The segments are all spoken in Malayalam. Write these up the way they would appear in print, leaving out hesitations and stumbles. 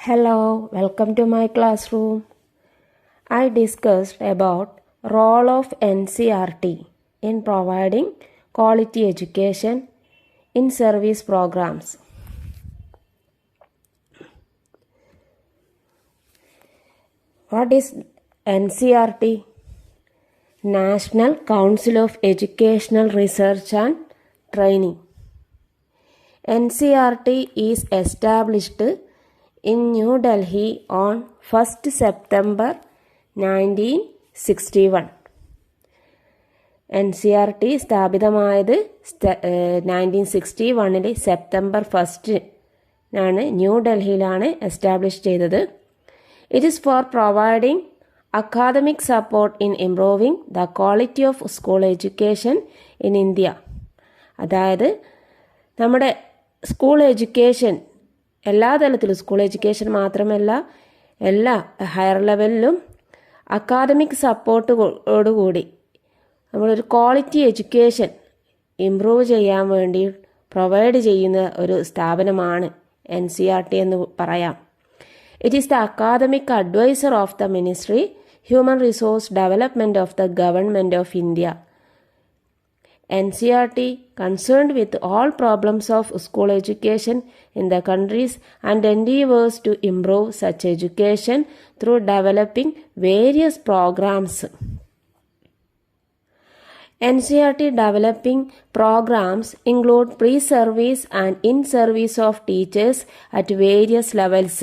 Hello, welcome to my classroom. I discussed about role of Ncert in providing quality education in service programs. What is Ncert? National Council of Educational Research and Training. Ncert is established in New Delhi on 1st September 1961. NCERT സ്ഥാപിതമായത് 1961 സെപ്റ്റംബർ 1 ആണ് ന്യൂഡൽഹിയിലാണ് എസ്റ്റാബ്ലിഷ് ചെയ്തത്. It is four providing academic support in improving the quality of school education in India. അതായത് നമ്മുടെ സ്കൂൾ എഡ്യൂക്കേഷൻ എല്ലാ തലത്തിലും, സ്കൂൾ എഡ്യൂക്കേഷൻ മാത്രമല്ല എല്ലാ ഹയർ ലെവലിലും അക്കാദമിക് സപ്പോർട്ടോടുകൂടി നമ്മളൊരു ക്വാളിറ്റി എഡ്യൂക്കേഷൻ ഇംപ്രൂവ് ചെയ്യാൻ വേണ്ടി പ്രൊവൈഡ് ചെയ്യുന്ന ഒരു സ്ഥാപനമാണ് NCERT എന്ന് പറയാം. It is the academic adviser of the ministry human resource development of the government of India. NCERT concerned with all problems of school education in the countries and endeavors to improve such education through developing various programs. NCERT developing programs include pre-service and in-service of teachers at various levels.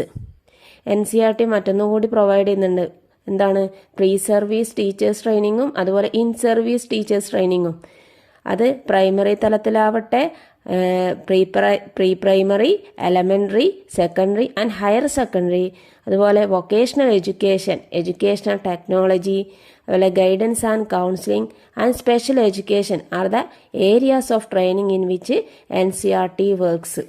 NCERT മറ്റൊന്നുകൂടി പ്രൊവൈഡ് ചെയ്യുന്നുണ്ട്. എന്താണ്? പ്രീ സർവീസ് ടീച്ചേഴ്സ് ട്രെയിനിങ്ങും അതുപോലെ ഇൻ സർവീസ് ടീച്ചേഴ്സ് ട്രെയിനിങ്ങും. അത് പ്രൈമറി തലത്തിലാവട്ടെ, pre primary, elementary, secondary and higher secondary, അതുപോലെ വൊക്കേഷണൽ എഡ്യൂക്കേഷൻ, എഡ്യൂക്കേഷണൽ ടെക്നോളജി, അതുപോലെ guidance and counselling and special education are the areas of training in which NCERT works.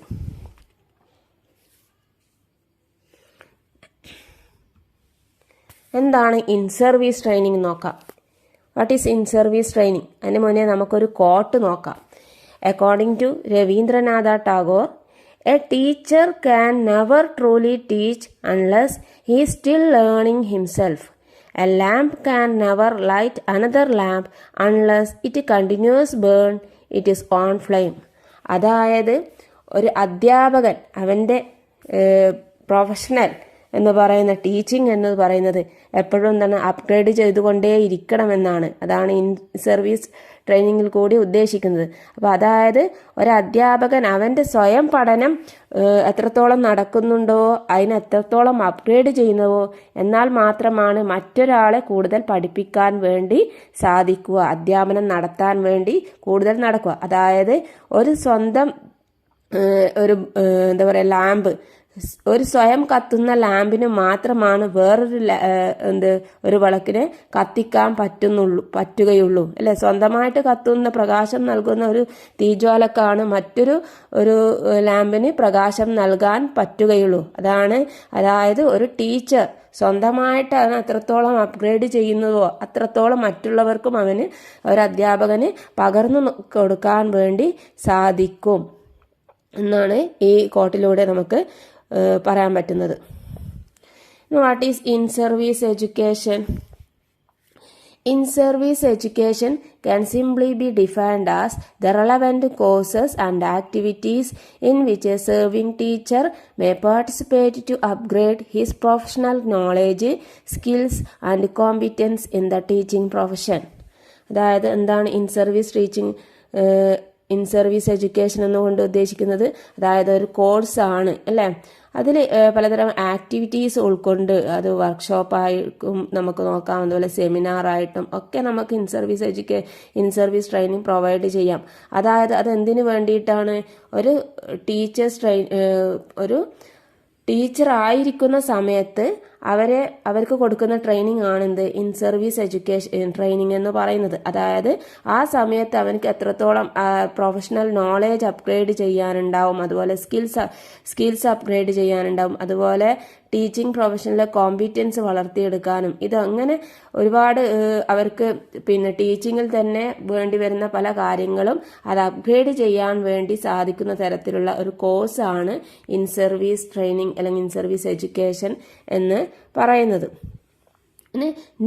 എന്താണ് ഇൻ സർവീസ് ട്രെയിനിങ് നോക്കാം. What is in service training? അതിന് മുന്നേ നമുക്കൊരു കോട്ട് നോക്കാം. According to Rabindranath Tagore, a teacher can never truly teach unless he still learning himself. A lamp can never light another lamp unless it continues burn it is on flame. അതായത് ഒരു അധ്യാപകൻ അവൻ്റെ പ്രൊഫഷണൽ എന്ന് പറയുന്ന ടീച്ചിങ് എന്ന് പറയുന്നത് എപ്പോഴും എന്താണ് അപ്ഗ്രേഡ് ചെയ്തുകൊണ്ടേ ഇരിക്കണമെന്നാണ്. അതാണ് ഇൻ സർവീസ് ട്രെയിനിങ്ങിൽ കൂടി ഉദ്ദേശിക്കുന്നത്. അപ്പോൾ അതായത് ഒരു അധ്യാപകൻ അവൻ്റെ സ്വയം പഠനം എത്രത്തോളം നടക്കുന്നുണ്ടോ അതിന് എത്രത്തോളം അപ്ഗ്രേഡ് ചെയ്യുന്നുവോ എന്നാൽ മാത്രമാണ് മറ്റൊരാളെ കൂടുതൽ പഠിപ്പിക്കാൻ വേണ്ടി സാധിക്കുക, അധ്യാപനം നടത്താൻ വേണ്ടി കൂടുതൽ നടക്കുക. അതായത് ഒരു സ്വന്തം എന്താ പറയുക ലാമ്പ്, ഒരു സ്വയം കത്തുന്ന ലാമ്പിന് മാത്രമാണ് വേറൊരു ഒരു വിളക്കിനെ കത്തിക്കാൻ പറ്റുകയുള്ളൂ അല്ലെ. സ്വന്തമായിട്ട് കത്തുന്ന പ്രകാശം നൽകുന്ന ഒരു തീജ്വാലക്കാണ് മറ്റൊരു ലാമ്പിന് പ്രകാശം നൽകാൻ പറ്റുകയുള്ളൂ. അതായത് ഒരു ടീച്ചർ സ്വന്തമായിട്ട് അവൻ എത്രത്തോളം അപ്ഗ്രേഡ് ചെയ്യുന്നതോ അത്രത്തോളം മറ്റുള്ളവർക്കും അവന് ഒരു അധ്യാപകന് പകർന്നു കൊടുക്കാൻ വേണ്ടി സാധിക്കും എന്നാണ് ഈ കോട്ടിലൂടെ നമുക്ക് പറയാൻ പറ്റുന്നത്. What is in service education? In service education can simply be defined as the relevant courses and activities in which a serving teacher may participate to upgrade his professional knowledge, skills and competence in the teaching profession. അതായത് എന്താണ് in service teaching, in service education എന്നുകൊണ്ട് ഉദ്ദേശിക്കുന്നത്? അതായത് ഒരു കോഴ്സാണ് അല്ലേ. അതിൽ പലതരം ആക്ടിവിറ്റീസ് ഉൾക്കൊണ്ട്, അത് വർക്ക്ഷോപ്പായിട്ടും നമുക്ക് നോക്കാം, അതുപോലെ സെമിനാറായിട്ടും ഒക്കെ നമുക്ക് ഇൻ സർവീസ് ട്രെയിനിങ് പ്രൊവൈഡ് ചെയ്യാം. അതായത് അതെന്തിനു വേണ്ടിയിട്ടാണ്? ഒരു ടീച്ചർ ആയിരിക്കുന്ന സമയത്ത് അവർക്ക് കൊടുക്കുന്ന ട്രെയിനിങ് ആണ് ഇൻ സർവീസ് എഡ്യൂക്കേഷൻ ട്രെയിനിങ് എന്ന് പറയുന്നത്. അതായത് ആ സമയത്ത് അവർക്ക് എത്രത്തോളം പ്രൊഫഷണൽ നോളേജ് അപ്ഗ്രേഡ് ചെയ്യാനുണ്ടാവും, അതുപോലെ സ്കിൽസ് അപ്ഗ്രേഡ് ചെയ്യാനുണ്ടാവും, അതുപോലെ ടീച്ചിങ് പ്രൊഫഷനിലെ കോമ്പിറ്റൻസ് വളർത്തിയെടുക്കാനും അങ്ങനെ ഒരുപാട് അവർക്ക് ടീച്ചിങ്ങിൽ തന്നെ വേണ്ടി വരുന്ന പല കാര്യങ്ങളും അത് അപ്ഗ്രേഡ് ചെയ്യാൻ വേണ്ടി സാധിക്കുന്ന തരത്തിലുള്ള ഒരു കോഴ്സാണ് ഇൻ സർവീസ് ട്രെയിനിങ് അല്ലെങ്കിൽ ഇൻ സർവീസ് എഡ്യൂക്കേഷൻ എന്ന് പറയുന്നത്.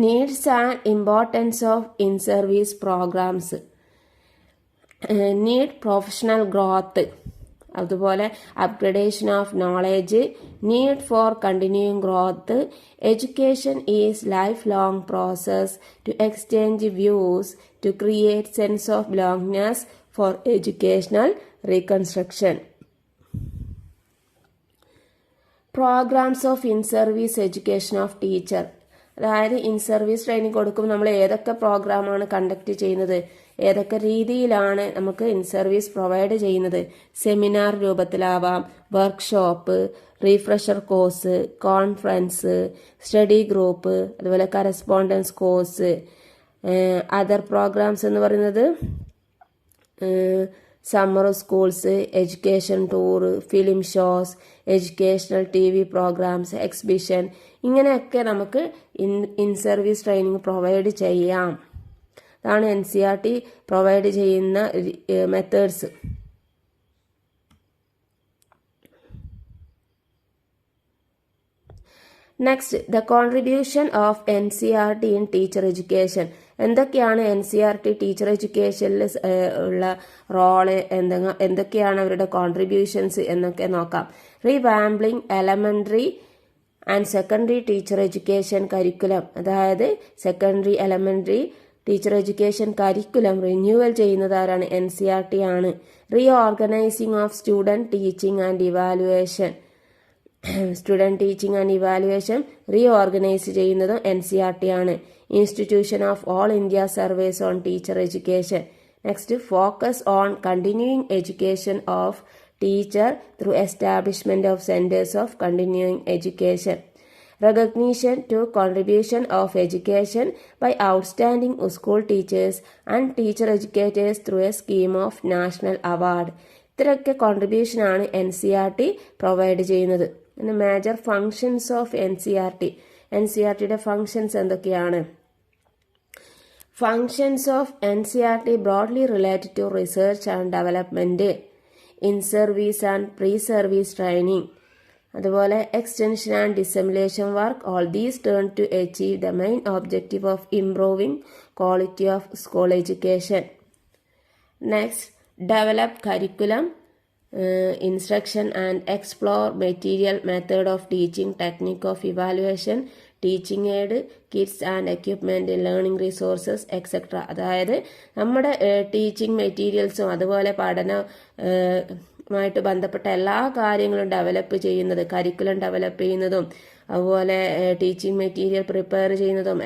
Needs and importance of in service programmes. Need professional growth, അതുപോലെ upgradation of knowledge, need for continuing growth. Education is life long process to exchange views to create sense of belongingness for educational reconstruction. Programmes of in service education of teacher. അതായത് ഇൻ സർവീസ് ട്രെയിനിങ് കൊടുക്കുമ്പോൾ നമ്മൾ ഏതൊക്കെ പ്രോഗ്രാമാണ് കണ്ടക്ട് ചെയ്യുന്നത്, ഏതൊക്കെ രീതിയിലാണ് നമുക്ക് ഇൻ സർവീസ് പ്രൊവൈഡ് ചെയ്യുന്നത്. സെമിനാർ രൂപത്തിലാവാം, workshop, refresher course, conference, study group, അതുപോലെ കറസ്പോണ്ടൻസ് കോഴ്സ്. അതർ പ്രോഗ്രാംസ് എന്ന് പറയുന്നത് summer schools, education tour, film shows, educational TV programmes, exhibition, ഇങ്ങനെയൊക്കെ നമുക്ക് ഇൻ സർവീസ് ട്രെയിനിങ് പ്രൊവൈഡ് ചെയ്യാം. അതാണ് NCERT പ്രൊവൈഡ് ചെയ്യുന്ന methods. Next, the contribution of NCERT in teacher education. എന്തൊക്കെയാണ് NCERT ടീച്ചർ എഡ്യൂക്കേഷനിൽ ഉള്ള റോള്, എന്തൊക്കെയാണ് അവരുടെ കോൺട്രിബ്യൂഷൻസ് എന്നൊക്കെ നോക്കാം. Revamping elementary and secondary teacher education curriculum. അതായത് secondary elementary teacher education curriculum renewal ചെയ്യുന്നത് ആരാണ്? NCERT ആണ്. Reorganising of student teaching and evaluation. Student teaching and evaluation reorganise ചെയ്യുന്നതും NCERT ആണ്. Institution of all India surveys on teacher education. Next, focus on continuing education of teacher through establishment of centres of continuing education. Recognition to contribution of education by outstanding school teachers and teacher educators through a scheme of national award. ഇത്രയൊക്കെ കോൺട്രിബ്യൂഷൻ ആണ് NCERT പ്രൊവൈഡ് ചെയ്യുന്നത്. പിന്നെ മേജർ ഫങ്ഷൻസ് ഓഫ് NCERT. NCERTയുടെ ഫങ്ഷൻസ് എന്തൊക്കെയാണ്? Functions of NCERT broadly related to research and development, in service and pre service training, അതുപോലെ extension and dissemination work. All these turn to achieve the main objective of improving quality of school education. Next, develop curriculum, instruction and explore material, method of teaching, technique of evaluation, teaching aid, kits and equipment, learning resources etcetera. അതായത് നമ്മുടെ ടീച്ചിങ് മെറ്റീരിയൽസും അതുപോലെ പഠനമായിട്ട് ബന്ധപ്പെട്ട എല്ലാ കാര്യങ്ങളും ഡെവലപ്പ് ചെയ്യുന്നത്, കരിക്കുലം ഡെവലപ്പ് ചെയ്യുന്നതും അതുപോലെ ടീച്ചിങ് മെറ്റീരിയൽ പ്രിപ്പയർ ചെയ്യുന്നതും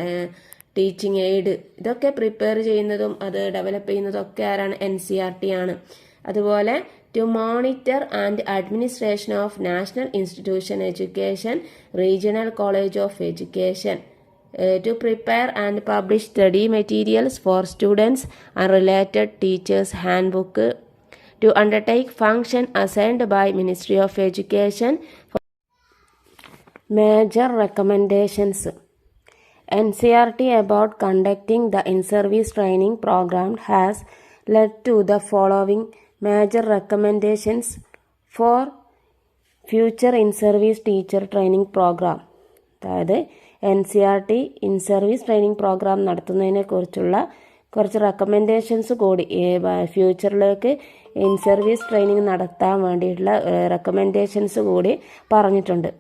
ടീച്ചിങ് എയ്ഡ് ഇതൊക്കെ പ്രിപ്പയർ ചെയ്യുന്നതും അത് ഡെവലപ്പ് ചെയ്യുന്നതും ഒക്കെ ആരാണ്? NCERT ആണ്. അതുപോലെ to monitor and administration of national institution education, regional college of education, to prepare and publish study materials for students and related teachers handbook, to undertake function assigned by ministry of education. Major recommendations. NCERT about conducting the in-service training program has led to the following major recommendations for future in-service teacher training program. അതായത് NCERT in-service training program നടത്തുന്നതിനെ കുറിച്ചുള്ള കുറച്ച് റെക്കമെൻഡേഷൻസ് കൂടി ഫ്യൂച്ചറിലേക്ക് ഇൻ-സർവീസ് ട്രെയിനിങ് നടത്താൻ വേണ്ടിയിട്ടുള്ള റെക്കമെൻഡേഷൻസ് കൂടി പറഞ്ഞിട്ടുണ്ട്.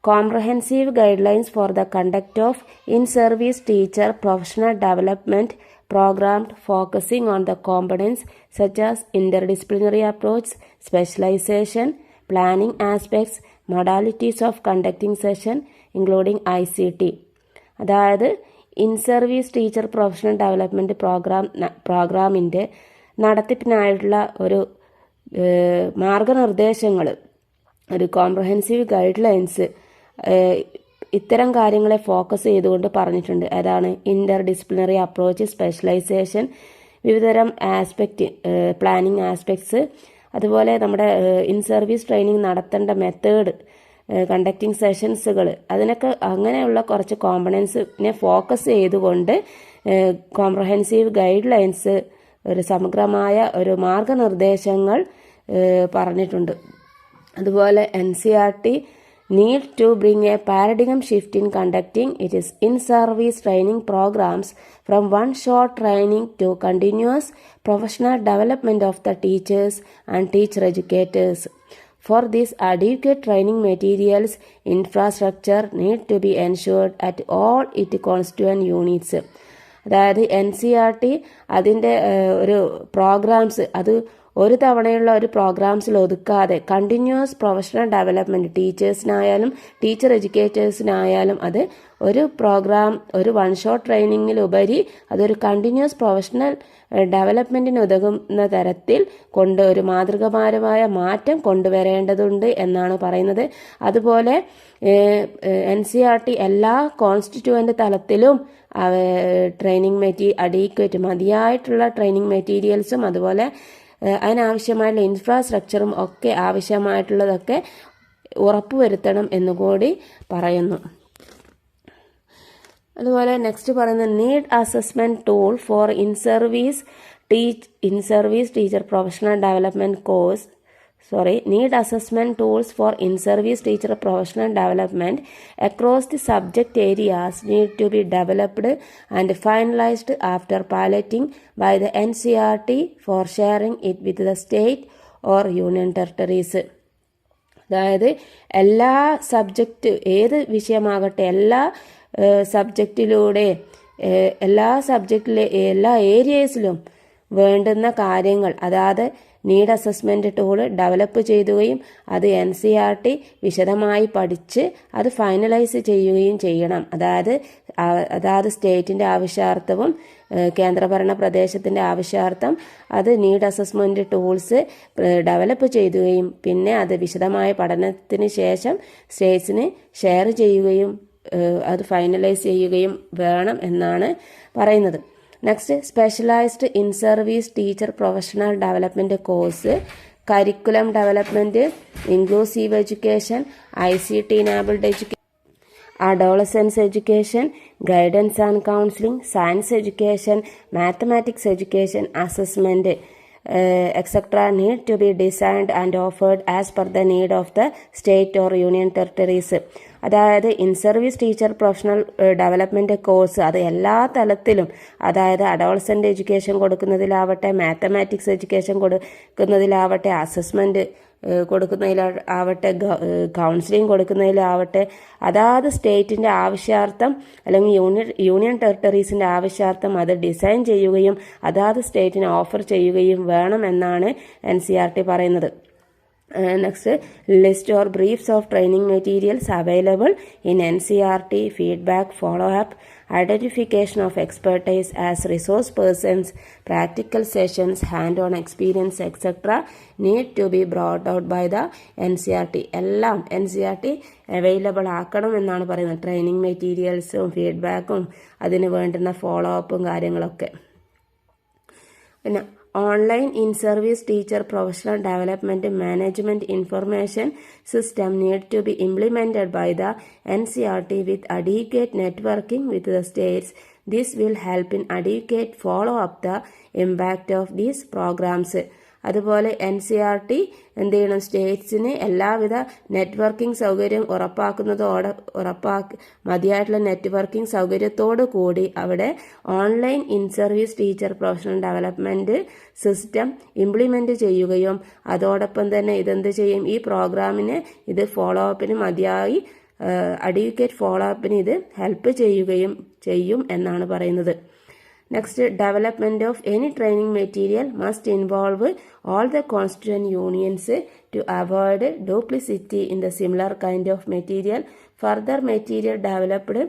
Comprehensive guidelines for the conduct of in-service teacher professional development program focusing on the components such as interdisciplinary approach, specialization, planning aspects, modalities of conducting session, including ICT. അതായത് ഇൻ-സർവീസ് ടീച്ചർ പ്രൊഫഷണൽ ഡെവലപ്മെൻറ്റ് പ്രോഗ്രാമിൻ്റെ നടത്തിപ്പിനായിട്ടുള്ള ഒരു മാർഗനിർദ്ദേശങ്ങൾ, ഒരു കോംപ്രഹെൻസീവ് ഗൈഡ് ലൈൻസ് ഇത്തരം കാര്യങ്ങളെ ഫോക്കസ് ചെയ്തുകൊണ്ട് പറഞ്ഞിട്ടുണ്ട്. അതാണ് ഇന്റർ ഡിസിപ്ലിനറി അപ്രോച്ച്, സ്പെഷ്യലൈസേഷൻ, വിവിധതരം ആസ്പെക്റ്റ്, പ്ലാനിങ് ആസ്പെക്ട്സ്, അതുപോലെ നമ്മുടെ ഇൻ സർവീസ് ട്രെയിനിങ് നടത്തേണ്ട മെത്തേഡ്, കണ്ടക്ടിങ് സെഷൻസുകൾ, അതിനൊക്കെ അങ്ങനെയുള്ള കുറച്ച് കോമ്പണൻസിനെ ഫോക്കസ് ചെയ്തുകൊണ്ട് കോംപ്രഹെൻസീവ് ഗൈഡ് ലൈൻസ്, ഒരു സമഗ്രമായ ഒരു മാർഗനിർദ്ദേശങ്ങൾ പറഞ്ഞിട്ടുണ്ട്. അതുപോലെ NCERT need to bring a paradigm shift in conducting its in-service training programs from one-shot training to continuous professional development of the teachers and teacher educators. For this, adequate training materials infrastructure need to be ensured at all its constituent units. അതായത് NCERT അതിൻ്റെ ഒരു പ്രോഗ്രാംസ് അത് ഒരു തവണയുള്ള ഒരു പ്രോഗ്രാംസിൽ ഒതുക്കാതെ കണ്ടിന്യൂസ് പ്രൊഫഷണൽ ഡെവലപ്മെൻറ്റ്, ടീച്ചേഴ്സിനായാലും ടീച്ചർ എഡ്യൂക്കേറ്റേഴ്സിനായാലും അത് ഒരു പ്രോഗ്രാം, ഒരു വൺ ഷോട്ട് ട്രെയിനിങ്ങിലുപരി അതൊരു കണ്ടിന്യൂസ് പ്രൊഫഷണൽ ഡെവലപ്മെൻറ്റിന് ഉതകുന്ന തരത്തിൽ ഒരു മാതൃകാപരമായ മാറ്റം കൊണ്ടുവരേണ്ടതുണ്ട് എന്നാണ് പറയുന്നത്. അതുപോലെ NCERT എല്ലാ കോൺസ്റ്റിറ്റ്യൂവൻ്റ് തലത്തിലും ട്രെയിനിങ് അഡീക്വേറ്റ് മതിയായിട്ടുള്ള ട്രെയിനിങ് മെറ്റീരിയൽസും അതുപോലെ അതിനാവശ്യമായിട്ടുള്ള ഇൻഫ്രാസ്ട്രക്ചറും ഒക്കെ ആവശ്യമായിട്ടുള്ളതൊക്കെ ഉറപ്പുവരുത്തണം എന്നുകൂടി പറയുന്നു. അതുപോലെ നെക്സ്റ്റ് പറയുന്നത് need assessment tool for in service teacher professional development course need assessment tools for in-service teacher professional development across the subject areas need to be developed and finalized after piloting by the NCERT for sharing it with the state or union territories. അതായത് എല്ലാ സബ്ജക്റ്റ്, ഏത് വിഷയമാകട്ടെ, എല്ലാ സബ്ജക്റ്റിലൂടെ എല്ലാ ഏരിയസിലും വേണ്ടുന്ന കാര്യങ്ങൾ, അതായത് നീഡ് അസസ്മെൻറ്റ് ടൂള് ഡെവലപ്പ് ചെയ്യുകയും അത് NCERT വിശദമായി പഠിച്ച് അത് ഫൈനലൈസ് ചെയ്യുകയും ചെയ്യണം. അതായത് സ്റ്റേറ്റിൻ്റെ ആവശ്യാർത്ഥവും കേന്ദ്രഭരണ പ്രദേശത്തിൻ്റെ ആവശ്യാർത്ഥം അത് നീഡ് അസസ്മെൻറ്റ് ടൂൾസ് ഡെവലപ്പ് ചെയ്യുകയും പിന്നെ അത് വിശദമായ പഠനത്തിന് ശേഷം സ്റ്റേറ്റ്സിന് ഷെയർ ചെയ്യുകയും അത് ഫൈനലൈസ് ചെയ്യുകയും വേണം എന്നാണ് പറയുന്നത്. Next, specialised in service teacher professional development course, curriculum development, inclusive education, ICT enabled education, adolescence education, guidance and counseling, science education, mathematics education, assessment, etc. need to be designed and offered as per the need of the state or union territories. അതായത് in service teacher professional development course അത് എല്ലാ തലത്തിലും, അതായത് അഡോളസൻ്റ് എഡ്യൂക്കേഷൻ കൊടുക്കുന്നതിലാവട്ടെ, മാത്തമാറ്റിക്സ് എഡ്യൂക്കേഷൻ കൊടുക്കുന്നതിലാവട്ടെ, അസസ്മെൻറ്റ് കൊടുക്കുന്നതിലാവട്ടെ, കൗൺസിലിംഗ് കൊടുക്കുന്നതിലാവട്ടെ, അതാത് സ്റ്റേറ്റിൻ്റെ ആവശ്യാർത്ഥം അല്ലെങ്കിൽ യൂണിയൻ ടെറിട്ടറീസിൻ്റെ ആവശ്യാർത്ഥം അത് ഡിസൈൻ ചെയ്യുകയും അതാത് സ്റ്റേറ്റിന് ഓഫർ ചെയ്യുകയും വേണമെന്നാണ് NCERT പറയുന്നത്. Next, list or briefs of training materials available in NCERT, feedback, follow-up, identification of expertise as resource persons, practical sessions, hand-on experience, etc. need to be brought out by the NCERT. എല്ലാം NCERT അവൈലബിൾ ആക്കണം എന്നാണ് പറയുന്നത്. ട്രെയിനിങ് മെറ്റീരിയൽസും ഫീഡ്ബാക്കും അതിന് വേണ്ടുന്ന ഫോളോ അപ്പും കാര്യങ്ങളൊക്കെ. പിന്നെ online in service teacher professional development management information system need to be implemented by the NCERT with adequate networking with the states. This will help in adequate follow up the impact of these programs. അതുപോലെ NCERT എന്ത് ചെയ്യണം, സ്റ്റേറ്റ്സിന് എല്ലാവിധ നെറ്റ്വർക്കിംഗ് സൗകര്യം മതിയായിട്ടുള്ള നെറ്റ്വർക്കിംഗ് സൗകര്യത്തോടു കൂടി അവിടെ online in service teacher professional development system implement ചെയ്യുകയും അതോടൊപ്പം തന്നെ ഇതെന്ത് ചെയ്യും, ഈ പ്രോഗ്രാമിന് ഇത് ഫോളോ അപ്പിന് മതിയായി അഡ്യൂക്കേറ്റ് ഫോളോ അപ്പിന് ഇത് ഹെൽപ്പ് ചെയ്യും എന്നാണ് പറയുന്നത്. Next, development of any training material must involve all the constituent unions to avoid duplicity in the similar kind of material further material developed,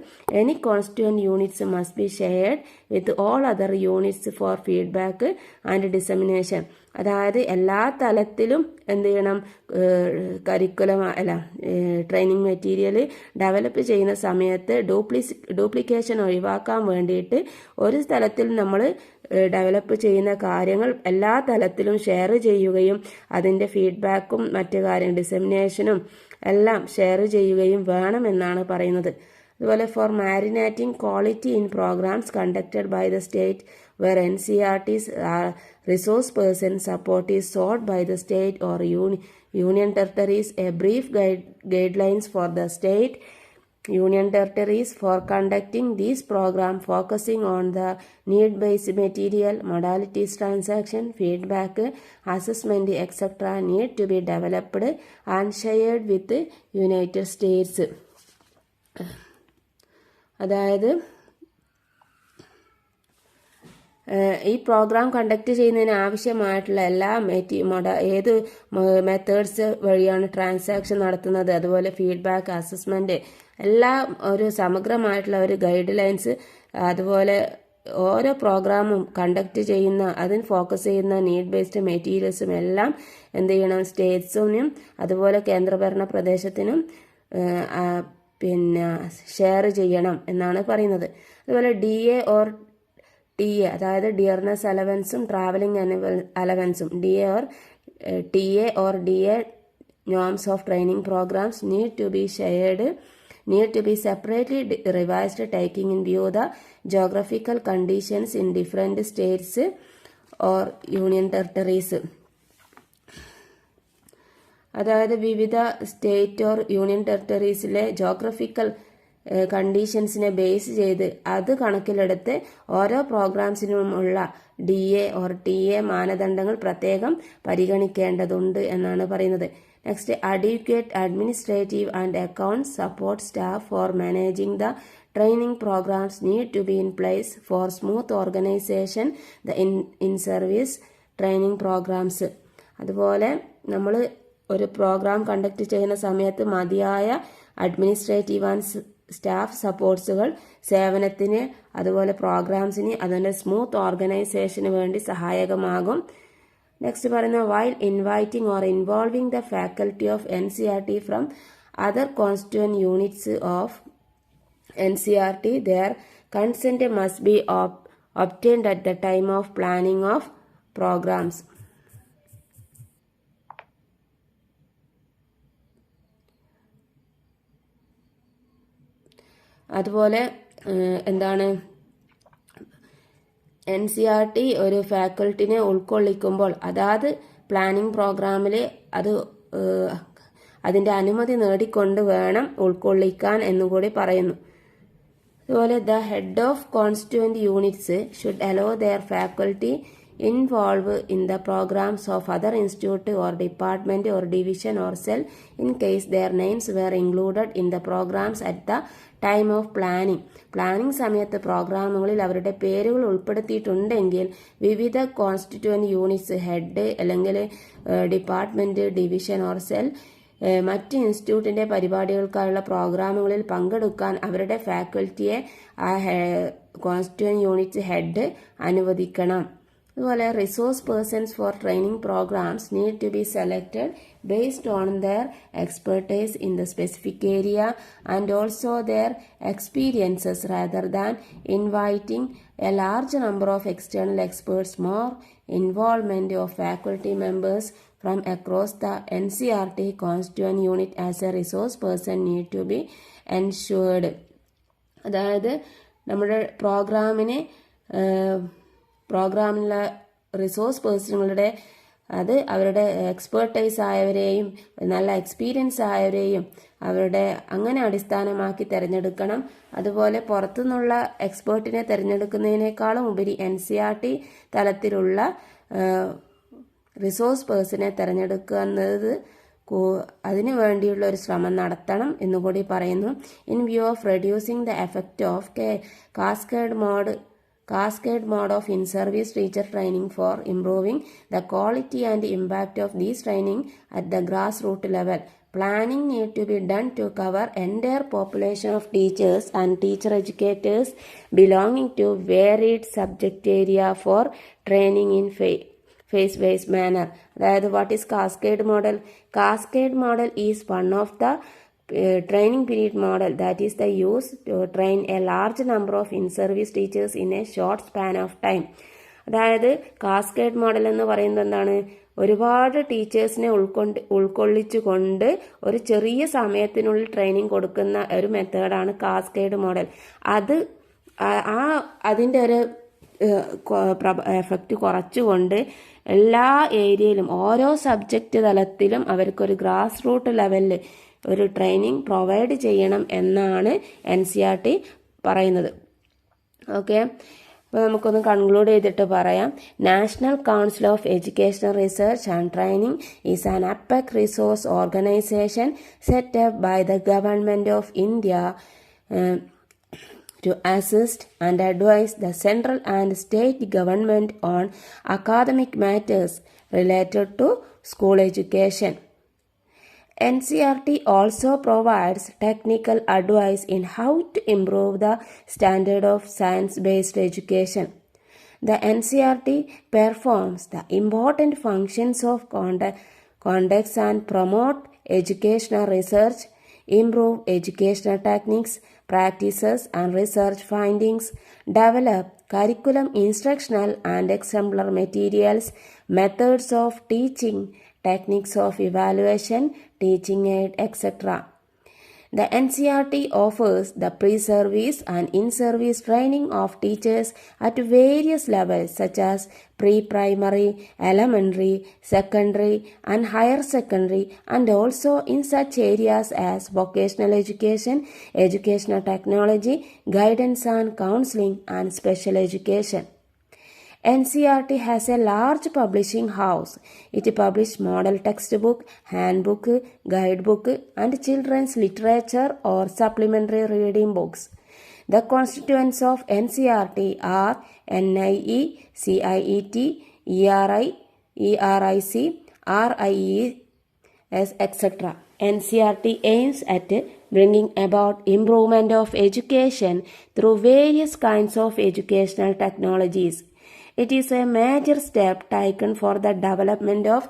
any constituent units must be shared with all other units for feedback and dissemination. അതായത് എല്ലാ തലത്തിലും എന്ത് ചെയ്യണം, കരിക്കുലം അല്ല ട്രെയിനിങ് മെറ്റീരിയൽ ഡെവലപ്പ് ചെയ്യുന്ന സമയത്ത് ഡ്യൂപ്ലിക്കേഷൻ ഒഴിവാക്കാൻ വേണ്ടിയിട്ട് ഒരു തലത്തിൽ നമ്മൾ ഡെവലപ്പ് ചെയ്യുന്ന കാര്യങ്ങൾ എല്ലാ തലത്തിലും ഷെയർ ചെയ്യുകയും അതിൻ്റെ ഫീഡ്ബാക്കും മറ്റു കാര്യം ഡിസെമിനേഷനും എല്ലാം ഷെയർ ചെയ്യുകയും വേണമെന്നാണ് പറയുന്നത്. അതുപോലെ for maintaining quality in programmes conducted by the state where NCERT's resource person support is sought by the state or union territories, a brief guidelines for the state union territories for conducting these programs focusing on the need-based material, modalities, transaction, feedback, assessment, etc. need to be developed and shared with the United States. അതായത് ഈ പ്രോഗ്രാം കണ്ടക്ട് ചെയ്യുന്നതിന് ആവശ്യമായിട്ടുള്ള എല്ലാ ഏത് മെത്തേഡ്സ് വഴിയാണ് ട്രാൻസാക്ഷൻ നടത്തുന്നത്, അതുപോലെ ഫീഡ്ബാക്ക്, അസസ്മെന്റ് എല്ലാം ഒരു സമഗ്രമായിട്ടുള്ള ഒരു ഗൈഡ് ലൈൻസ്, അതുപോലെ ഓരോ പ്രോഗ്രാമും കണ്ടക്ട് ചെയ്യുന്ന അതിന് ഫോക്കസ് ചെയ്യുന്ന നീഡ് ബേസ്ഡ് മെറ്റീരിയൽസും എല്ലാം എന്ത് ചെയ്യണം, സ്റ്റേറ്റ്സിനും അതുപോലെ കേന്ദ്രഭരണ പ്രദേശത്തിനും പിന്നെ ഷെയർ ചെയ്യണം എന്നാണ് പറയുന്നത്. അതുപോലെ DA ഓർ TA അതായത് ഡിയർനെസ് അലവൻസും ട്രാവലിംഗ് അലവൻസും DA or TA or DA norms of training programs need to be separately revised taking in view the geographical conditions in different states or union territories. അതായത് വിവിധ സ്റ്റേറ്റ് ഓർ യൂണിയൻ ടെറിട്ടറീസിലെ ജോഗ്രഫിക്കൽ കണ്ടീഷൻസിനെ ബേസ് ചെയ്ത് അത് കണക്കിലെടുത്ത് ഓരോ പ്രോഗ്രാംസിനുമുള്ള DA or TA മാനദണ്ഡങ്ങൾ പ്രത്യേകം പരിഗണിക്കേണ്ടതുണ്ട് എന്നാണ് പറയുന്നത്. Next, advocate administrative and account support staff for managing the training programmes need to be in place for smooth organisation the in service training programmes. അതുപോലെ നമ്മൾ ഒരു പ്രോഗ്രാം കണ്ടക്ട് ചെയ്യുന്ന സമയത്ത് മതിയായ അഡ്മിനിസ്ട്രേറ്റീവ് ആൻഡ് സ്റ്റാഫ് സപ്പോർട്ട്സുകൾ സേവനത്തിന് അതുപോലെ പ്രോഗ്രാംസിന് അതിൻ്റെ സ്മൂത്ത് ഓർഗനൈസേഷന് വേണ്ടി സഹായകമാകും. നെക്സ്റ്റ് പറയുന്നത്, while inviting or involving the faculty of NCERT from other constituent units of NCERT, their consent must be obtained at the time of planning of programs. അതുപോലെ എന്താണ്, NCERT ഒരു ഫാക്കൽറ്റിനെ ഉൾക്കൊള്ളിക്കുമ്പോൾ അതാത് പ്ലാനിംഗ് പ്രോഗ്രാമിൽ അതിൻ്റെ അനുമതി നേടിക്കൊണ്ട് വേണം ഉൾക്കൊള്ളിക്കാൻ എന്നുകൂടി പറയുന്നു. അതുപോലെ the head of constituent units should allow their faculty involve in the programs of other institute or department or division or cell in case their names were included in the programs at the time of planning. Planning സമയത്ത് പ്രോഗ്രാമുകളിൽ അവരുടെ പേരുകൾ ഉൾപ്പെടുത്തിയിട്ടുണ്ടെങ്കിൽ വിവിധ കോൺസ്റ്റിറ്റ്യൂവന്റ് യൂണിറ്റ്സ്, ഹെഡ് അല്ലെങ്കിൽ ഡിപ്പാർട്ട്മെന്റ്, ഡിവിഷൻ ഓർ സെൽ മറ്റ് ഇൻസ്റ്റിറ്റ്യൂട്ടിൻ്റെ പരിപാടികൾക്കായുള്ള പ്രോഗ്രാമുകളിൽ പങ്കെടുക്കാൻ അവരുടെ ഫാക്കൽറ്റിയെ ആ കോൺസ്റ്റിറ്റ്യൂവന്റ് യൂണിറ്റ് ഹെഡ് അനുവദിക്കണം. അതുപോലെ resource persons for training programmes need to be selected based on their expertise in the specific area and also their experiences rather than inviting a large number of external experts. More involvement of faculty members from across the NCERT constituent unit as a resource person need to be ensured. അതായത് നമ്മുടെ പ്രോഗ്രാമിലെ റിസോഴ്സ് പേഴ്സണുകളുടെ അത് അവരുടെ എക്സ്പേർട്ടൈസ് ആയവരെയും നല്ല എക്സ്പീരിയൻസ് ആയവരെയും അവരുടെ അങ്ങനെ അടിസ്ഥാനമാക്കി തിരഞ്ഞെടുക്കണം. അതുപോലെ പുറത്തുനിന്നുള്ള എക്സ്പേർട്ടിനെ തിരഞ്ഞെടുക്കുന്നതിനേക്കാളും ഉപരി NCERT തലത്തിലുള്ള റിസോഴ്സ് പേഴ്സണെ തിരഞ്ഞെടുക്കുന്നത് അതിനു വേണ്ടിയുള്ള ഒരു ശ്രമം നടത്തണം എന്നുകൂടി പറയുന്നു. In view of reducing the effect of cascade mode of in-service teacher training for improving the quality and impact of these training at the grassroots level. Planning need to be done to cover entire population of teachers and teacher educators belonging to varied subject area for training in phase-wise manner. അതായത് what is cascade model? Cascade model is one of the training period model, that is the use to train a large number of in-service teachers in a short span of time. അതായത് കാസ്കേഡ് മോഡൽ എന്ന് പറയുന്നത് എന്താണ്? ഒരുപാട് ടീച്ചേഴ്സിനെ ഉൾക്കൊള്ളിച്ചുകൊണ്ട് ഒരു ചെറിയ സമയത്തിനുള്ളിൽ ട്രെയിനിങ് കൊടുക്കുന്ന ഒരു മെത്തേഡാണ് കാസ്കേഡ് മോഡൽ. അതിൻ്റെ ഒരു എഫക്റ്റ് കുറച്ചുകൊണ്ട് എല്ലാ ഏരിയയിലും ഓരോ സബ്ജക്റ്റ് തലത്തിലും അവർക്കൊരു ഗ്രാസ് റൂട്ട് ലെവലിൽ ഒരു ട്രെയിനിങ് പ്രൊവൈഡ് ചെയ്യണം എന്നാണ് NCERT പറയുന്നത്. ഓക്കെ, അപ്പോൾ നമുക്കൊന്ന് കൺക്ലൂഡ് ചെയ്തിട്ട് പറയാം. National council of educational research and training is an apex resource organisation set up by the government of India to assist and advise the central and state government on academic matters related to school education. NCERT also provides technical advice in how to improve the standard of science-based education. The NCERT performs the important functions of conduct and promote educational research, improve educational techniques, practices and research findings, develop curriculum, instructional and exemplar materials, methods of teaching, techniques of evaluation, teaching aid, etc. The NCERT offers the pre-service and in-service training of teachers at various levels such as pre-primary, elementary, secondary and higher secondary, and also in such areas as vocational education, educational technology, guidance and counseling and special education. NCERT has a large publishing house. It publishes model textbook, handbook, guidebook and children's literature or supplementary reading books. The constituents of NCERT are NIE, CIET, ERI, ERIC, RIES, etc. NCERT aims at bringing about improvement of education through various kinds of educational technologies. It is a major step taken for the development of